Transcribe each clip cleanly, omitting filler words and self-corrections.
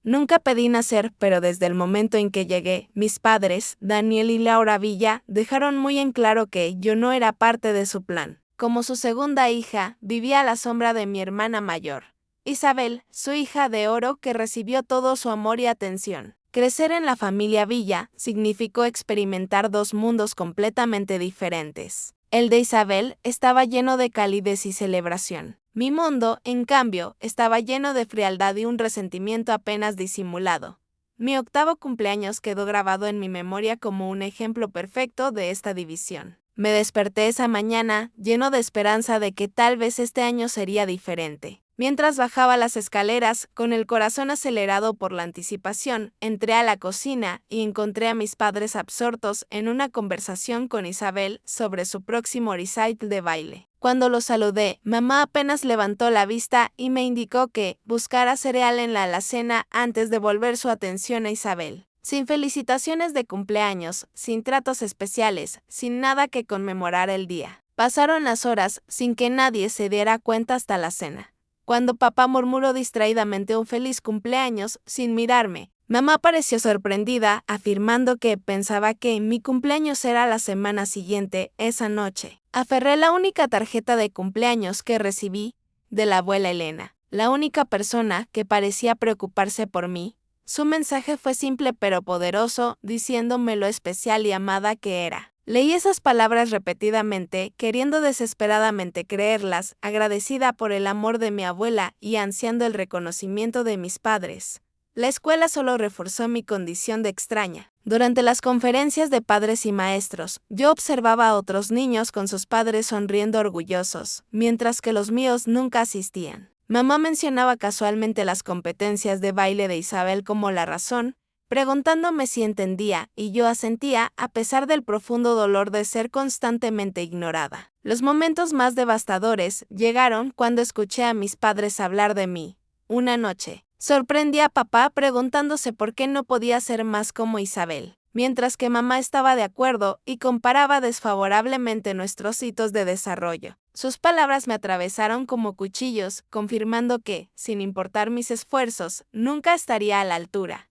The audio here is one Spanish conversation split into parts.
Nunca pedí nacer, pero desde el momento en que llegué, mis padres, Daniel y Laura Villa, dejaron muy en claro que yo no era parte de su plan. Como su segunda hija, vivía a la sombra de mi hermana mayor, Isabel, su hija de oro que recibió todo su amor y atención. Crecer en la familia Villa significó experimentar dos mundos completamente diferentes. El de Isabel estaba lleno de calidez y celebración. Mi mundo, en cambio, estaba lleno de frialdad y un resentimiento apenas disimulado. Mi octavo cumpleaños quedó grabado en mi memoria como un ejemplo perfecto de esta división. Me desperté esa mañana lleno de esperanza de que tal vez este año sería diferente. Mientras bajaba las escaleras, con el corazón acelerado por la anticipación, entré a la cocina y encontré a mis padres absortos en una conversación con Isabel sobre su próximo recital de baile. Cuando los saludé, mamá apenas levantó la vista y me indicó que buscara cereal en la alacena antes de volver su atención a Isabel. Sin felicitaciones de cumpleaños, sin tratos especiales, sin nada que conmemorar el día. Pasaron las horas sin que nadie se diera cuenta hasta la cena. Cuando papá murmuró distraídamente un feliz cumpleaños sin mirarme, mamá pareció sorprendida, afirmando que pensaba que mi cumpleaños era la semana siguiente, esa noche. Aferré la única tarjeta de cumpleaños que recibí de la abuela Elena, la única persona que parecía preocuparse por mí. Su mensaje fue simple pero poderoso, diciéndome lo especial y amada que era. Leí esas palabras repetidamente, queriendo desesperadamente creerlas, agradecida por el amor de mi abuela y ansiando el reconocimiento de mis padres. La escuela solo reforzó mi condición de extraña. Durante las conferencias de padres y maestros, yo observaba a otros niños con sus padres sonriendo orgullosos, mientras que los míos nunca asistían. Mamá mencionaba casualmente las competencias de baile de Isabel como la razón, preguntándome si entendía, y yo asentía a pesar del profundo dolor de ser constantemente ignorada. Los momentos más devastadores llegaron cuando escuché a mis padres hablar de mí. Una noche, sorprendí a papá preguntándose por qué no podía ser más como Isabel, mientras que mamá estaba de acuerdo y comparaba desfavorablemente nuestros hitos de desarrollo. Sus palabras me atravesaron como cuchillos, confirmando que, sin importar mis esfuerzos, nunca estaría a la altura.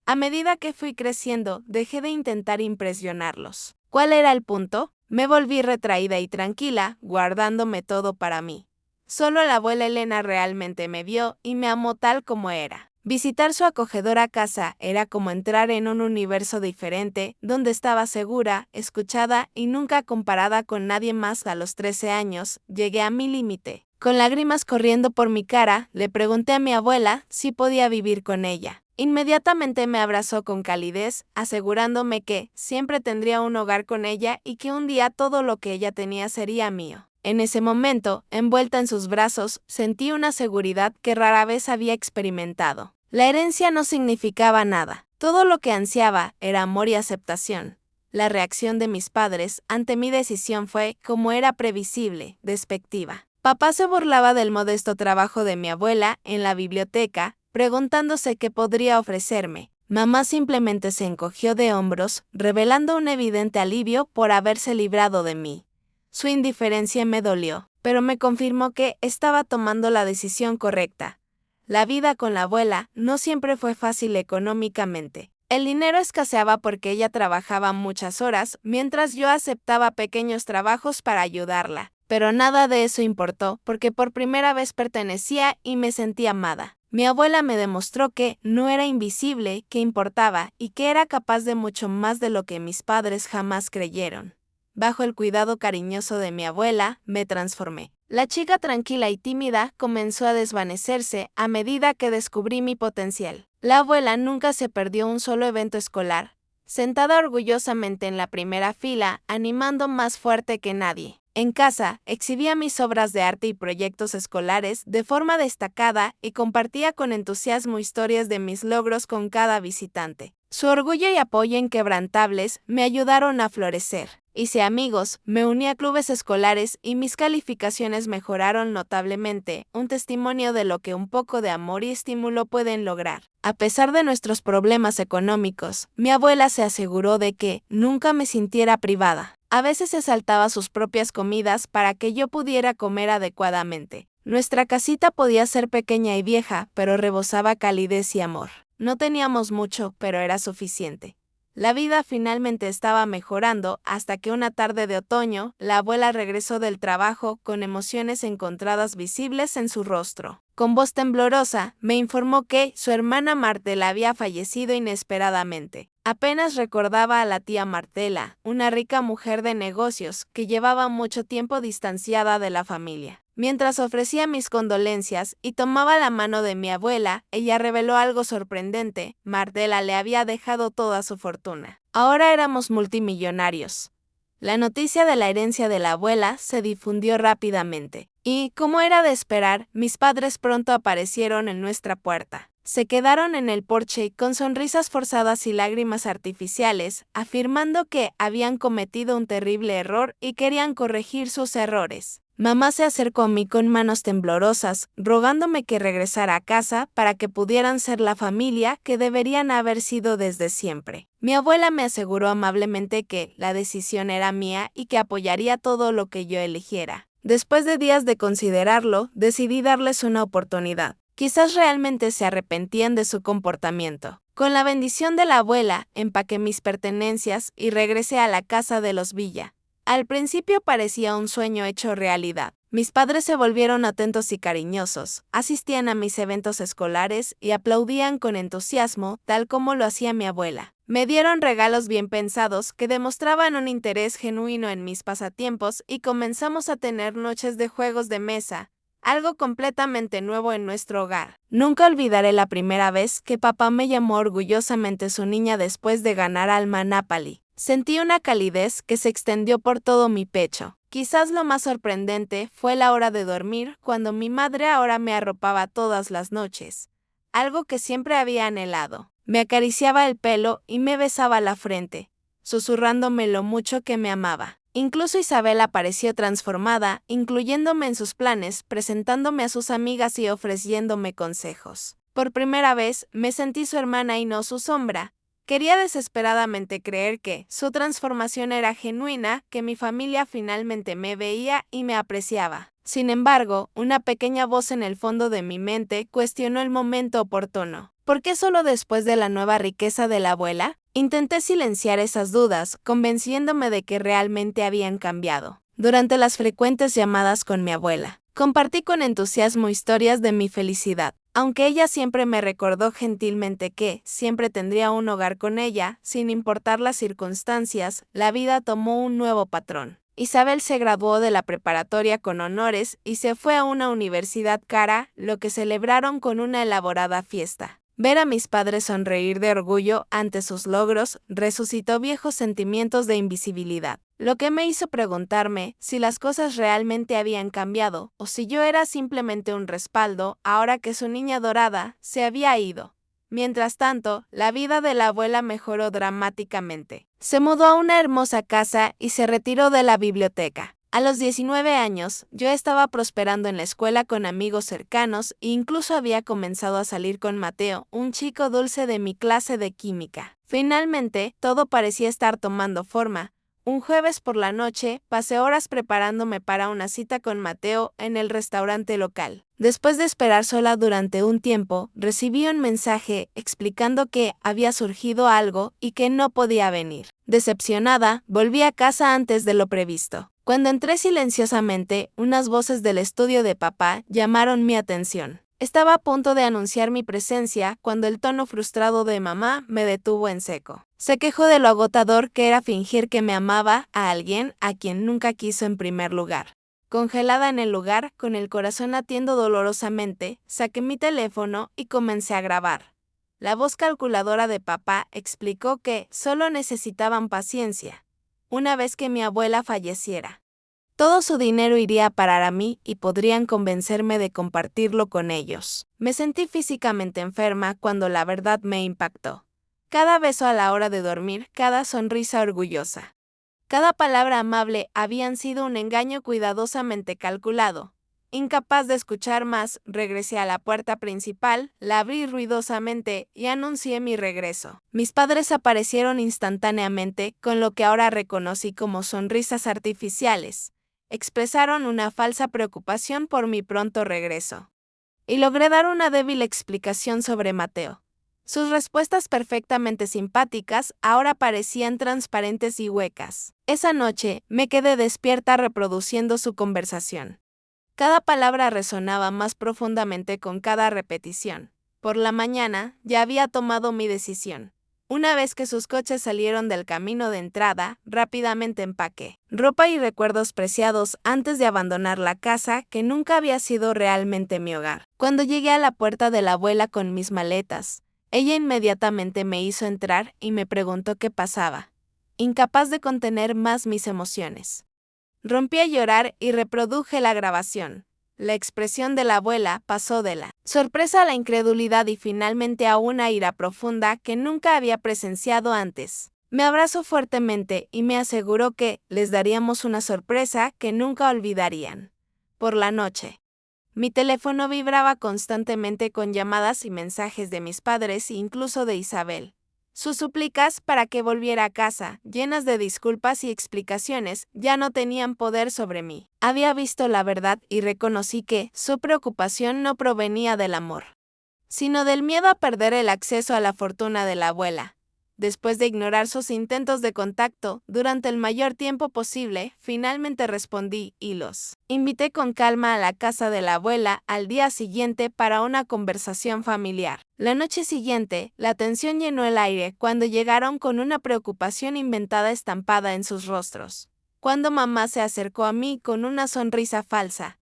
A medida que fui creciendo, dejé de intentar impresionarlos. ¿Cuál era el punto? Me volví retraída y tranquila, guardándome todo para mí. Solo la abuela Elena realmente me vio y me amó tal como era. Visitar su acogedora casa era como entrar en un universo diferente, donde estaba segura, escuchada y nunca comparada con nadie más. A los 13 años, llegué a mi límite. Con lágrimas corriendo por mi cara, le pregunté a mi abuela si podía vivir con ella. Inmediatamente me abrazó con calidez, asegurándome que siempre tendría un hogar con ella y que un día todo lo que ella tenía sería mío. En ese momento, envuelta en sus brazos, sentí una seguridad que rara vez había experimentado. La herencia no significaba nada. Todo lo que ansiaba era amor y aceptación. La reacción de mis padres ante mi decisión fue, como era previsible, despectiva. Papá se burlaba del modesto trabajo de mi abuela en la biblioteca, preguntándose qué podría ofrecerme. Mamá simplemente se encogió de hombros, revelando un evidente alivio por haberse librado de mí. Su indiferencia me dolió, pero me confirmó que estaba tomando la decisión correcta. La vida con la abuela no siempre fue fácil económicamente. El dinero escaseaba porque ella trabajaba muchas horas, mientras yo aceptaba pequeños trabajos para ayudarla. Pero nada de eso importó, porque por primera vez pertenecía y me sentía amada. Mi abuela me demostró que no era invisible, que importaba y que era capaz de mucho más de lo que mis padres jamás creyeron. Bajo el cuidado cariñoso de mi abuela, me transformé. La chica tranquila y tímida comenzó a desvanecerse a medida que descubrí mi potencial. La abuela nunca se perdió un solo evento escolar, sentada orgullosamente en la primera fila, animando más fuerte que nadie. En casa, exhibía mis obras de arte y proyectos escolares de forma destacada y compartía con entusiasmo historias de mis logros con cada visitante. Su orgullo y apoyo inquebrantables me ayudaron a florecer. Hice amigos, me uní a clubes escolares y mis calificaciones mejoraron notablemente, un testimonio de lo que un poco de amor y estímulo pueden lograr. A pesar de nuestros problemas económicos, mi abuela se aseguró de que nunca me sintiera privada. A veces se saltaba sus propias comidas para que yo pudiera comer adecuadamente. Nuestra casita podía ser pequeña y vieja, pero rebosaba calidez y amor. No teníamos mucho, pero era suficiente. La vida finalmente estaba mejorando hasta que una tarde de otoño, la abuela regresó del trabajo con emociones encontradas visibles en su rostro. Con voz temblorosa, me informó que su hermana Martela había fallecido inesperadamente. Apenas recordaba a la tía Martela, una rica mujer de negocios que llevaba mucho tiempo distanciada de la familia. Mientras ofrecía mis condolencias y tomaba la mano de mi abuela, ella reveló algo sorprendente: Martela le había dejado toda su fortuna. Ahora éramos multimillonarios. La noticia de la herencia de la abuela se difundió rápidamente, y, como era de esperar, mis padres pronto aparecieron en nuestra puerta. Se quedaron en el porche con sonrisas forzadas y lágrimas artificiales, afirmando que habían cometido un terrible error y querían corregir sus errores. Mamá se acercó a mí con manos temblorosas, rogándome que regresara a casa para que pudieran ser la familia que deberían haber sido desde siempre. Mi abuela me aseguró amablemente que la decisión era mía y que apoyaría todo lo que yo eligiera. Después de días de considerarlo, decidí darles una oportunidad. Quizás realmente se arrepentían de su comportamiento. Con la bendición de la abuela, empaqué mis pertenencias y regresé a la casa de los Villa. Al principio parecía un sueño hecho realidad. Mis padres se volvieron atentos y cariñosos, asistían a mis eventos escolares y aplaudían con entusiasmo, tal como lo hacía mi abuela. Me dieron regalos bien pensados que demostraban un interés genuino en mis pasatiempos y comenzamos a tener noches de juegos de mesa, algo completamente nuevo en nuestro hogar. Nunca olvidaré la primera vez que papá me llamó orgullosamente su niña después de ganar al Monopoly. Sentí una calidez que se extendió por todo mi pecho. Quizás lo más sorprendente fue la hora de dormir, cuando mi madre ahora me arropaba todas las noches, algo que siempre había anhelado. Me acariciaba el pelo y me besaba la frente, susurrándome lo mucho que me amaba. Incluso Isabel apareció transformada, incluyéndome en sus planes, presentándome a sus amigas y ofreciéndome consejos. Por primera vez me sentí su hermana y no su sombra. Quería desesperadamente creer que su transformación era genuina, que mi familia finalmente me veía y me apreciaba. Sin embargo, una pequeña voz en el fondo de mi mente cuestionó el momento oportuno. ¿Por qué solo después de la nueva riqueza de la abuela? Intenté silenciar esas dudas, convenciéndome de que realmente habían cambiado. Durante las frecuentes llamadas con mi abuela, compartí con entusiasmo historias de mi felicidad. Aunque ella siempre me recordó gentilmente que siempre tendría un hogar con ella, sin importar las circunstancias, la vida tomó un nuevo patrón. Isabel se graduó de la preparatoria con honores y se fue a una universidad cara, lo que celebraron con una elaborada fiesta. Ver a mis padres sonreír de orgullo ante sus logros resucitó viejos sentimientos de invisibilidad, lo que me hizo preguntarme si las cosas realmente habían cambiado o si yo era simplemente un respaldo ahora que su niña dorada se había ido. Mientras tanto, la vida de la abuela mejoró dramáticamente. Se mudó a una hermosa casa y se retiró de la biblioteca. A los 19 años, yo estaba prosperando en la escuela con amigos cercanos e incluso había comenzado a salir con Mateo, un chico dulce de mi clase de química. Finalmente, todo parecía estar tomando forma. Un jueves por la noche, pasé horas preparándome para una cita con Mateo en el restaurante local. Después de esperar sola durante un tiempo, recibí un mensaje explicando que había surgido algo y que no podía venir. Decepcionada, volví a casa antes de lo previsto. Cuando entré silenciosamente, unas voces del estudio de papá llamaron mi atención. Estaba a punto de anunciar mi presencia cuando el tono frustrado de mamá me detuvo en seco. Se quejó de lo agotador que era fingir que me amaba a alguien a quien nunca quiso en primer lugar. Congelada en el lugar, con el corazón latiendo dolorosamente, saqué mi teléfono y comencé a grabar. La voz calculadora de papá explicó que solo necesitaban paciencia. Una vez que mi abuela falleciera, todo su dinero iría a parar a mí y podrían convencerme de compartirlo con ellos. Me sentí físicamente enferma cuando la verdad me impactó. Cada beso a la hora de dormir, cada sonrisa orgullosa, cada palabra amable habían sido un engaño cuidadosamente calculado. Incapaz de escuchar más, regresé a la puerta principal, la abrí ruidosamente y anuncié mi regreso. Mis padres aparecieron instantáneamente, con lo que ahora reconocí como sonrisas artificiales. Expresaron una falsa preocupación por mi pronto regreso. Y logré dar una débil explicación sobre Mateo. Sus respuestas perfectamente simpáticas ahora parecían transparentes y huecas. Esa noche me quedé despierta reproduciendo su conversación. Cada palabra resonaba más profundamente con cada repetición. Por la mañana ya había tomado mi decisión. Una vez que sus coches salieron del camino de entrada, rápidamente empaqué ropa y recuerdos preciados antes de abandonar la casa que nunca había sido realmente mi hogar. Cuando llegué a la puerta de la abuela con mis maletas, ella inmediatamente me hizo entrar y me preguntó qué pasaba, incapaz de contener más mis emociones. Rompí a llorar y reproduje la grabación. La expresión de la abuela pasó de la sorpresa a la incredulidad y finalmente a una ira profunda que nunca había presenciado antes. Me abrazó fuertemente y me aseguró que les daríamos una sorpresa que nunca olvidarían. Por la noche, mi teléfono vibraba constantemente con llamadas y mensajes de mis padres e incluso de Isabel. Sus súplicas para que volviera a casa, llenas de disculpas y explicaciones, ya no tenían poder sobre mí. Había visto la verdad y reconocí que su preocupación no provenía del amor, sino del miedo a perder el acceso a la fortuna de la abuela. Después de ignorar sus intentos de contacto durante el mayor tiempo posible, finalmente respondí y los invité con calma a la casa de la abuela al día siguiente para una conversación familiar. La noche siguiente, la tensión llenó el aire cuando llegaron con una preocupación inventada estampada en sus rostros. Cuando mamá se acercó a mí con una sonrisa falsa,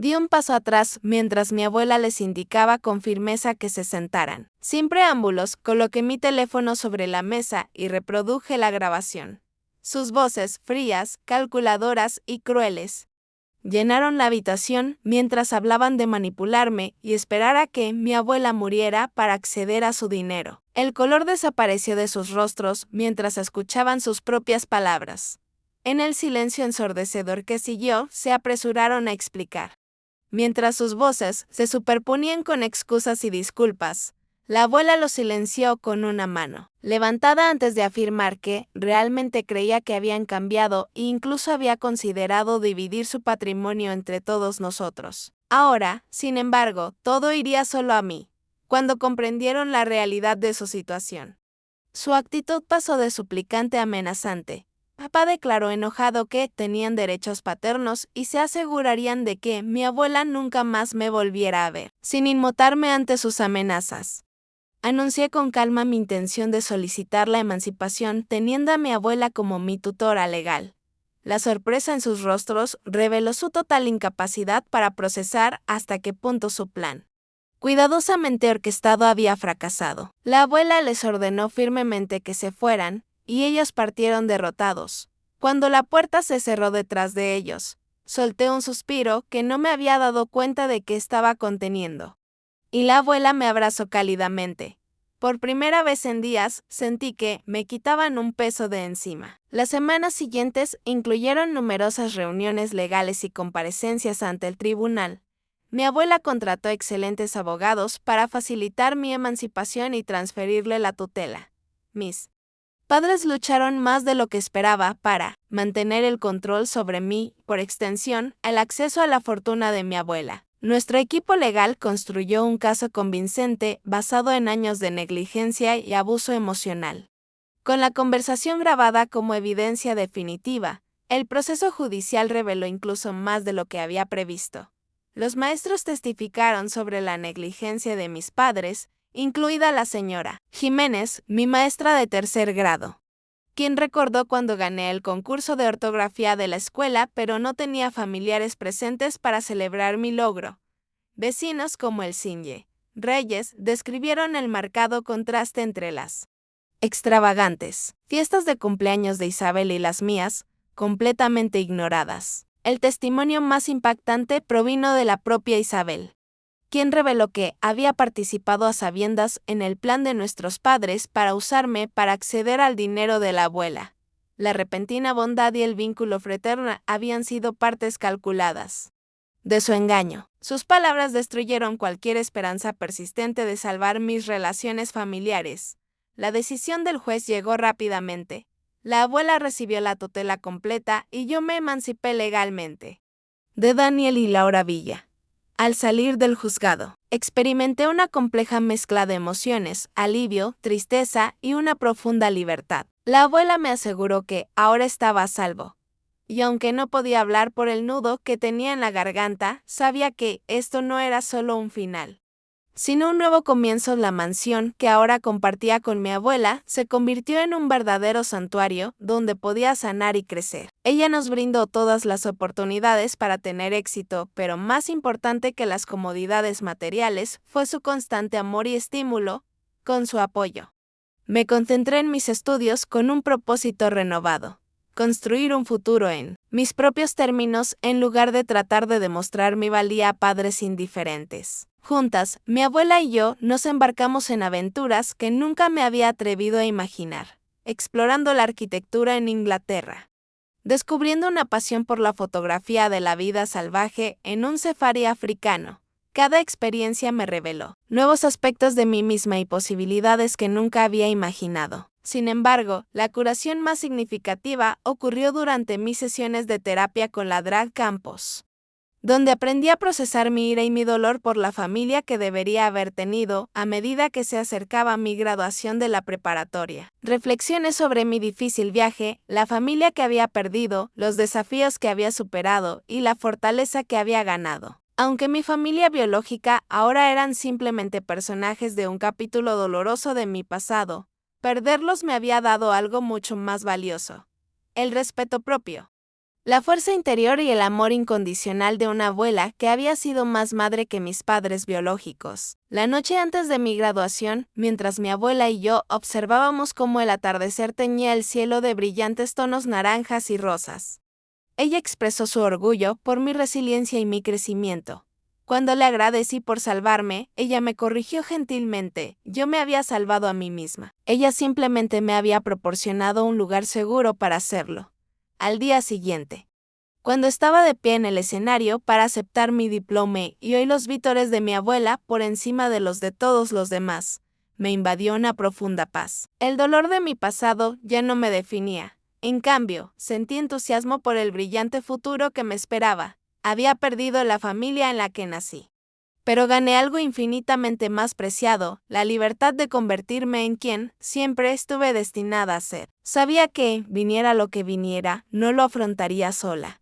di un paso atrás mientras mi abuela les indicaba con firmeza que se sentaran. Sin preámbulos, coloqué mi teléfono sobre la mesa y reproduje la grabación. Sus voces, frías, calculadoras y crueles, llenaron la habitación mientras hablaban de manipularme y esperar a que mi abuela muriera para acceder a su dinero. El color desapareció de sus rostros mientras escuchaban sus propias palabras. En el silencio ensordecedor que siguió, se apresuraron a explicar. Mientras sus voces se superponían con excusas y disculpas, la abuela los silenció con una mano levantada antes de afirmar que realmente creía que habían cambiado e incluso había considerado dividir su patrimonio entre todos nosotros. Ahora, sin embargo, todo iría solo a mí, cuando comprendieron la realidad de su situación. Su actitud pasó de suplicante a amenazante. Papá declaró enojado que tenían derechos paternos y se asegurarían de que mi abuela nunca más me volviera a ver, sin inmutarme ante sus amenazas. Anuncié con calma mi intención de solicitar la emancipación teniendo a mi abuela como mi tutora legal. La sorpresa en sus rostros reveló su total incapacidad para procesar hasta qué punto su plan, cuidadosamente orquestado, había fracasado. La abuela les ordenó firmemente que se fueran, y ellos partieron derrotados. Cuando la puerta se cerró detrás de ellos, solté un suspiro que no me había dado cuenta de que estaba conteniendo. Y la abuela me abrazó cálidamente. Por primera vez en días, sentí que me quitaban un peso de encima. Las semanas siguientes incluyeron numerosas reuniones legales y comparecencias ante el tribunal. Mi abuela contrató excelentes abogados para facilitar mi emancipación y transferirle la tutela. Mis padres lucharon más de lo que esperaba para mantener el control sobre mí, por extensión, el acceso a la fortuna de mi abuela. Nuestro equipo legal construyó un caso convincente basado en años de negligencia y abuso emocional. Con la conversación grabada como evidencia definitiva, el proceso judicial reveló incluso más de lo que había previsto. Los maestros testificaron sobre la negligencia de mis padres, incluida la señora Jiménez, mi maestra de tercer grado, quien recordó cuando gané el concurso de ortografía de la escuela pero no tenía familiares presentes para celebrar mi logro. Vecinos como el Sinye Reyes describieron el marcado contraste entre las extravagantes fiestas de cumpleaños de Isabel y las mías, completamente ignoradas. El testimonio más impactante provino de la propia Isabel, quien reveló que había participado a sabiendas en el plan de nuestros padres para usarme para acceder al dinero de la abuela. La repentina bondad y el vínculo fraterno habían sido partes calculadas de su engaño. Sus palabras destruyeron cualquier esperanza persistente de salvar mis relaciones familiares. La decisión del juez llegó rápidamente. La abuela recibió la tutela completa y yo me emancipé legalmente. De Daniel y Laura Villa. Al salir del juzgado, Experimenté una compleja mezcla de emociones, alivio, tristeza y una profunda libertad. La abuela me aseguró que ahora estaba a salvo. Y aunque no podía hablar por el nudo que tenía en la garganta, sabía que esto no era solo un final, sino un nuevo comienzo. La mansión que ahora compartía con mi abuela se convirtió en un verdadero santuario donde podía sanar y crecer. Ella nos brindó todas las oportunidades para tener éxito, pero más importante que las comodidades materiales fue su constante amor y estímulo. Con su apoyo, me concentré en mis estudios con un propósito renovado: construir un futuro en mis propios términos en lugar de tratar de demostrar mi valía a padres indiferentes. Juntas, mi abuela y yo nos embarcamos en aventuras que nunca me había atrevido a imaginar, explorando la arquitectura en Inglaterra, descubriendo una pasión por la fotografía de la vida salvaje en un safari africano. Cada experiencia me reveló nuevos aspectos de mí misma y posibilidades que nunca había imaginado. Sin embargo, la curación más significativa ocurrió durante mis sesiones de terapia con la Drag Campos, donde aprendí a procesar mi ira y mi dolor por la familia que debería haber tenido a medida que se acercaba mi graduación de la preparatoria. Reflexiones sobre mi difícil viaje, la familia que había perdido, los desafíos que había superado y la fortaleza que había ganado. Aunque mi familia biológica ahora eran simplemente personajes de un capítulo doloroso de mi pasado, perderlos me había dado algo mucho más valioso: el respeto propio, la fuerza interior y el amor incondicional de una abuela que había sido más madre que mis padres biológicos. La noche antes de mi graduación, mientras mi abuela y yo observábamos cómo el atardecer teñía el cielo de brillantes tonos naranjas y rosas, ella expresó su orgullo por mi resiliencia y mi crecimiento. Cuando le agradecí por salvarme, ella me corrigió gentilmente: yo me había salvado a mí misma. Ella simplemente me había proporcionado un lugar seguro para hacerlo. Al día siguiente, cuando estaba de pie en el escenario para aceptar mi diploma y oí los vítores de mi abuela por encima de los de todos los demás, me invadió una profunda paz. El dolor de mi pasado ya no me definía. En cambio, sentí entusiasmo por el brillante futuro que me esperaba. Había perdido la familia en la que nací, pero gané algo infinitamente más preciado: la libertad de convertirme en quien siempre estuve destinada a ser. Sabía que, viniera lo que viniera, no lo afrontaría sola.